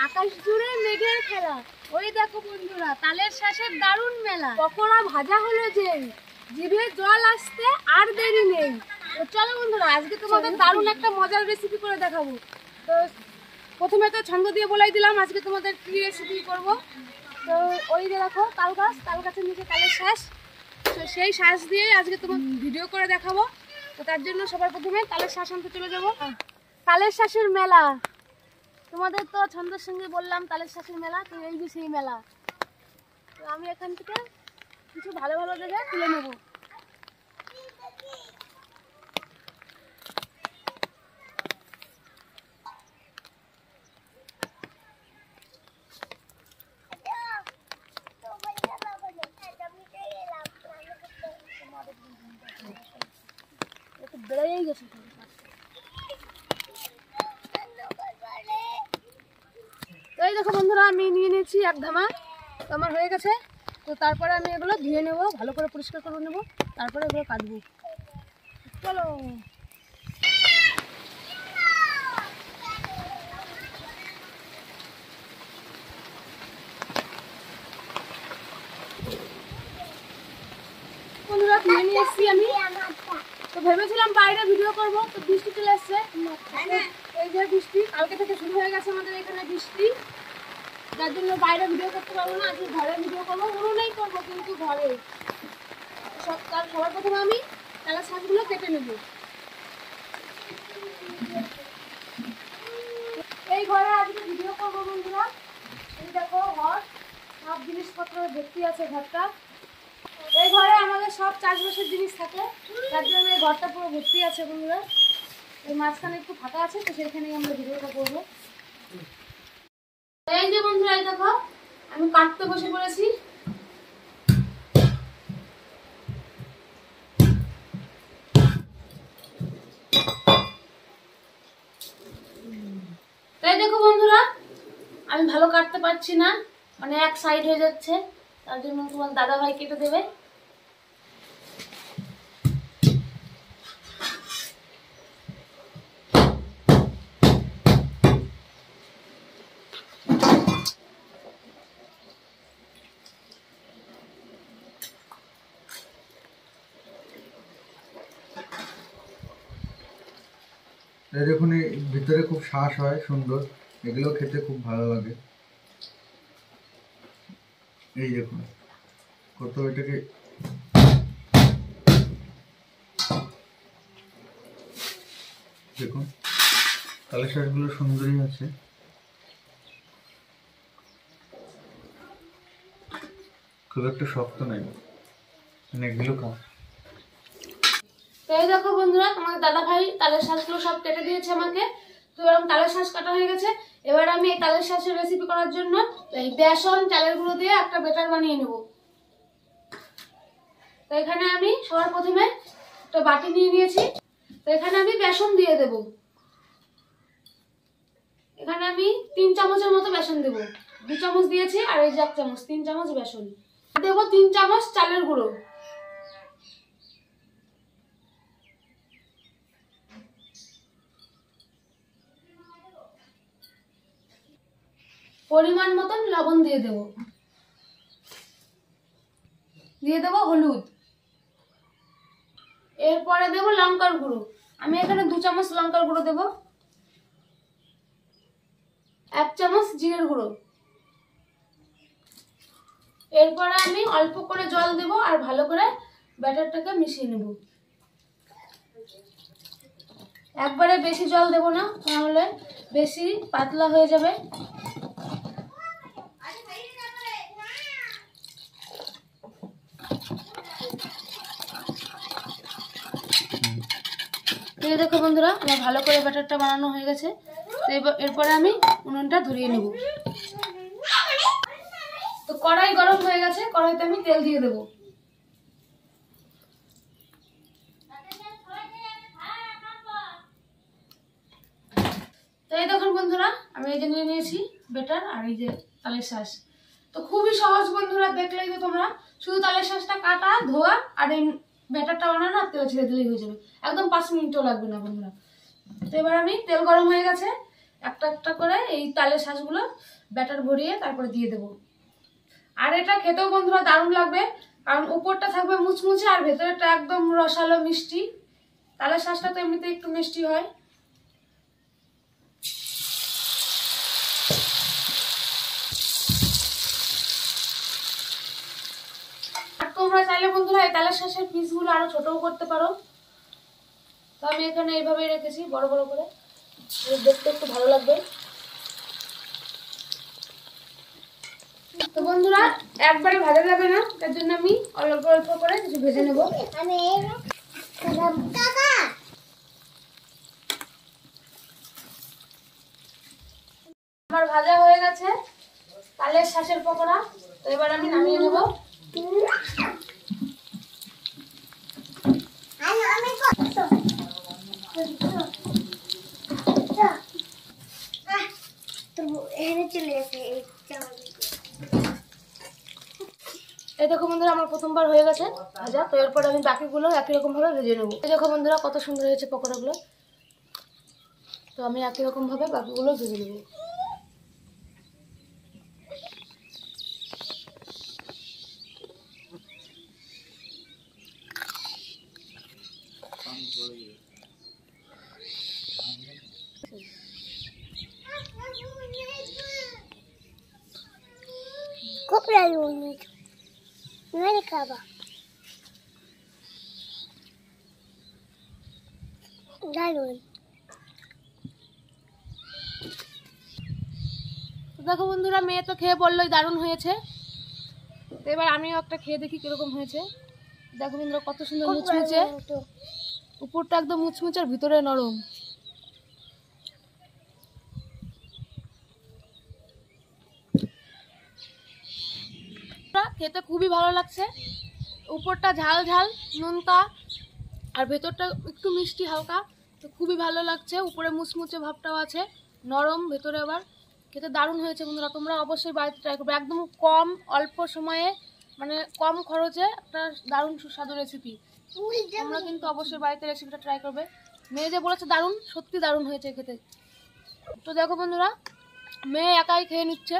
আকাশ জুড়ে মেঘের খেলা। ওই দেখো বন্ধুরা, তালের শাঁসের দারুণ মেলা। পকোড়া ভাজা হলো যে, জিভে জল আসতে আর দেরি নেই। তো চলো বন্ধুরা, আজকে তোমাদের দারুণ একটা মজার রেসিপি করে দেখাবো। তো প্রথমে তো ছন্দ দিয়ে বলাই দিলাম আজকে তোমাদের কি রেসিপি করব। তো ওই যে দেখো তাল গাছের নিচে তালের শাঁস। তো সেই শাঁস দিয়েই আজকে তোমার ভিডিও করে দেখাবো। তো তার জন্য সবার প্রথমে তালের শাঁস আনতে চলে যাবো। তালের শাঁসের মেলা, তোমাদের তো ছন্দের সঙ্গে বললাম তালের শাঁসের মেলা। তো এই যে সেই মেলা। তো আমি এখান থেকে কিছু ভালো ভালো দেখে তুলে নেব। বেড়েই গেছে। তো এই দেখো বন্ধুরা, আমি নিয়ে নিয়েছি এক ধামা। তো আমার হয়ে গেছে। তো তারপরে আমি এগুলো ধুয়ে নেব, ভালো করে পরিষ্কার করে নেব, তারপরে এগুলো কাটবো। চলো। বন্ধুরা ধুয়ে নিয়ে এসেছি আমি। তো ভেবেছিলাম বাইরে ভিডিও করব, তো বৃষ্টি চলে এসছে। এই যে বৃষ্টি কালকে থেকে শুরু হয়ে গেছে আমাদের এখানে বৃষ্টি, যার জন্য বাইরে ভিডিও করতে পারবো না। আজকে ঘরে ভিডিও করবো, উনুনেই করবো কিন্তু ঘরে। সবার প্রথমে আমি তালের শাঁসগুলো কেটে নেব। এই ঘরে আজকে ভিডিও করবো বন্ধুরা। এই দেখো ঘর, সব জিনিসপত্র ভর্তি আছে ঘরটা। এই ঘরে আমাদের সব চাষবাসের জিনিস থাকে, যার জন্য এই ঘরটা পুরো ভর্তি আছে বন্ধুরা। এই মাঝখানে একটু ফাঁকা আছে, তো সেখানেই আমরা ভিডিওটা করবো। এই যে বন্ধুরা, এই দেখো আমি কাটতে বসে পড়েছি। তাই দেখো বন্ধুরা, আমি ভালো কাটতে পারছি না, মানে এক সাইড হয়ে যাচ্ছে। তার জন্য তোমার দাদা ভাই কেটে দেবে। দেখুন এই ভিতরে খুব শ্বাস হয় সুন্দর, এগুলো খেতে খুব ভালো লাগে। এই দেখুন কত এটাকে দেখুন, তালের শাঁসগুলো সুন্দরই আছে। খুব একটা শক্ত নাই, মানে এগুলো খাও। তো এই দেখো বন্ধুরা, তোমাদের দাদা ভাই তালের শাঁসগুলো সব কেটে দিয়েছে আমাকে। তো এরকম তালের শাঁস কাটা হয়ে গেছে। এবার আমি এই তালের শাঁসের রেসিপি করার জন্য এই বেসন চালের গুঁড়ো দিয়ে একটা বেটার বানিয়ে নেব। তো এখানে আমি সবার প্রথমে একটা বাটি নিয়ে নিয়েছি। তো এখানে আমি বেসন দিয়ে দেব। এখানে আমি 3 চামচের মতো বেসন দেব। 2 চামচ দিয়েছি, আর এই যে 1 চামচ, 3 চামচ বেসন দেবো। 3 চামচ চালের গুঁড়ো, পরিমাণ মতন লবণ দিয়ে দেব, দিয়ে দেবো হলুদ। এরপরে দেব লঙ্কার গুঁড়ো। আমি এখানে 2 চামচ লঙ্কার গুঁড়ো দেব। 1 চামচ জিরের গুঁড়ো। এরপরে আমি অল্প করে জল দেব, আর ভালো করে ব্যাটারটাকে মিশিয়ে নেব। একবারে বেশি জল দেব না, তাহলে বেশি পাতলা হয়ে যাবে। দেখো বন্ধুরা, আমার ভালো করে ব্যাটারটা বানানো হয়ে গেছে। তো এরপরে আমি উনুনটা ধরিয়ে নেব। তো কড়াই গরম হয়ে গেছে, কড়াইতে আমি তেল দিয়ে দেব। তো এই দেখুন বন্ধুরা, আমি এই যে নিয়ে নিয়েছি বেটার, আর এই যে তালের শাঁস। তো খুবই সহজ বন্ধুরা, দেখলেই তো তোমরা। শুধু তালের শাঁসটা কাটা, ধোয়া, আর এই ব্যাটারটা বানানো, আর তেল ছেড়ে দিলেই হয়ে যাবে। একদম 5 মিনিটও লাগবে না বন্ধুরা। তো এবার আমি তেল গরম হয়ে গেছে, একটা একটা করে এই তালের শাঁসগুলো ব্যাটার ভরিয়ে তারপরে দিয়ে দেবো। আর এটা খেতেও বন্ধুরা দারুণ লাগবে, কারণ উপরটা থাকবে মুচমুচে আর ভেতরেটা একদম রসালো মিষ্টি। তালের শাঁসটা তো এমনিতে একটু মিষ্টি হয়। আর তোমরা চাইলে বন্ধুরা এই তালের শাঁসের পিসগুলো আরো ছোটও করতে পারো। তো আমি এখানে এইভাবেই রেখেছি বড় বড় করে, দেখতে একটু ভালো লাগবে। তো বন্ধুরা একবারে ভাজা যাবে না, তার জন্য আমি অল্প অল্প করে কিছু ভেজে নেব। আমার ভাজা হয়ে গেছে তালের শাঁসের পকোড়া। তো এবার আমি নামিয়ে নেব। এই দেখো বন্ধুরা আমার প্রথমবার হয়ে গেছে ভাজা। তো এরপর আমি বাকিগুলো একই রকম ভাবে ভেজে নেবো। এই দেখো বন্ধুরা কত সুন্দর হয়েছে পকোড়াগুলো। তো আমি একই রকম ভাবে বাকিগুলো ভেজে নেবো। দেখো বন্ধুরা মেয়ে তো খেয়ে বললোই দারুণ হয়েছে। তো এবার আমিও একটা খেয়ে দেখি কিরকম হয়েছে। দেখো বন্ধুরা কত সুন্দর মুচমুচে, উপরটা একদম মুচমুচে আর ভিতরে নরম। খেতে খুবই ভালো লাগছে, উপরটা ঝাল ঝাল নোনতা আর ভেতরটা একটু মিষ্টি হালকা। তো খুবই ভালো লাগছে, উপরে মুচমুচে ভাবটাও আছে, নরম ভেতরে আবার। খেতে দারুণ হয়েছে বন্ধুরা, তোমরা অবশ্যই বাড়িতে ট্রাই করবে। একদম কম অল্প সময়ে মানে কম খরচে একটা দারুণ সুস্বাদু রেসিপি। তোমরা কিন্তু অবশ্যই বাড়িতে রেসিপিটা ট্রাই করবে। মেয়ে যে বলেছে দারুণ, সত্যি দারুণ হয়েছে খেতে। তো দেখো বন্ধুরা মেয়ে একাই খেয়ে নিচ্ছে।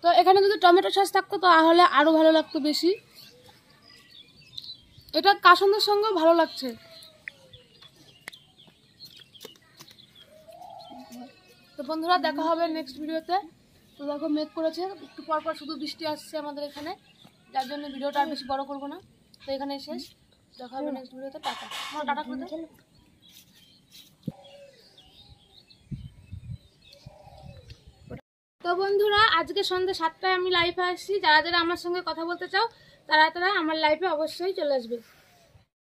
তো এখানে যদি টমেটো সস থাকতো তাহলে আরো ভালো লাগতো বেশি। এটা কাসন্দের সঙ্গেও ভালো লাগছে। তো বন্ধুরা দেখা হবে নেক্সট ভিডিওতে। তো দেখো মেঘ করেছে, একটু পর পর শুধু বৃষ্টি আসছে আমাদের এখানে, যার জন্য ভিডিওটা আর বেশি বড় করবো না। তো এখানে শেষ, দেখা হবে নেক্সট ভিডিওতে। টাটা, টাটা করে দাও। তো বন্ধুরা আজকে সন্ধ্যে 7টায় আমি লাইভে আসছি। যারা যারা আমার সঙ্গে কথা বলতে চাও তারা তারা আমার লাইভে অবশ্যই চলে আসবে।